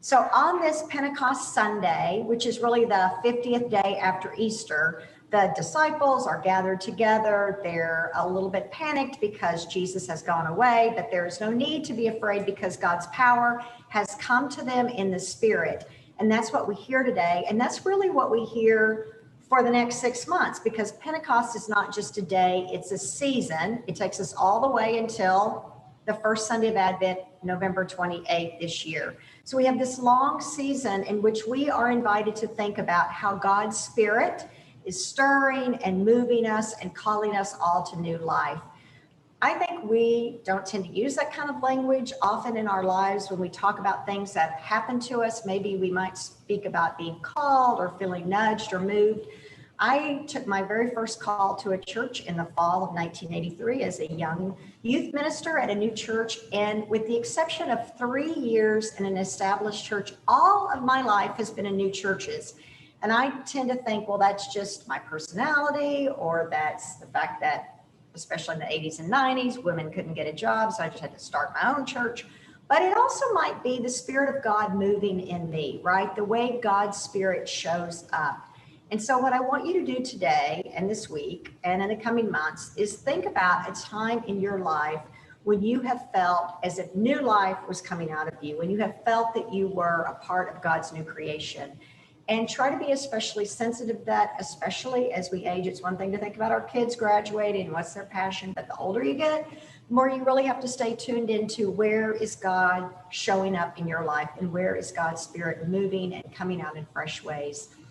So on this Pentecost Sunday, which is really the 50th day after Easter, the disciples are gathered together. They're a little bit panicked because Jesus has gone away, but there is no need to be afraid because God's power has come to them in the Spirit. And that's what we hear today. And that's really what we hear for the next 6 months, because Pentecost is not just a day, it's a season. It takes us all the way until the first Sunday of Advent, November 28th this year. So we have this long season in which we are invited to think about how God's Spirit is stirring and moving us and calling us all to new life. I think we don't tend to use that kind of language often in our lives when we talk about things that happen to us. Maybe we might speak about being called or feeling nudged or moved. I took my very first call to a church in the fall of 1983 as a young youth minister at a new church. And with the exception of 3 years in an established church, all of my life has been in new churches. And I tend to think, well, that's just my personality, or that's the fact that, especially in the 80s and 90s, women couldn't get a job, so I just had to start my own church. But it also might be the Spirit of God moving in me, right? The way God's Spirit shows up. And so what I want you to do today and this week and in the coming months is think about a time in your life when you have felt as if new life was coming out of you, when you have felt that you were a part of God's new creation. And try to be especially sensitive to that, especially as we age. It's one thing to think about our kids graduating and what's their passion, but the older you get, the more you really have to stay tuned into where is God showing up in your life and where is God's Spirit moving and coming out in fresh ways.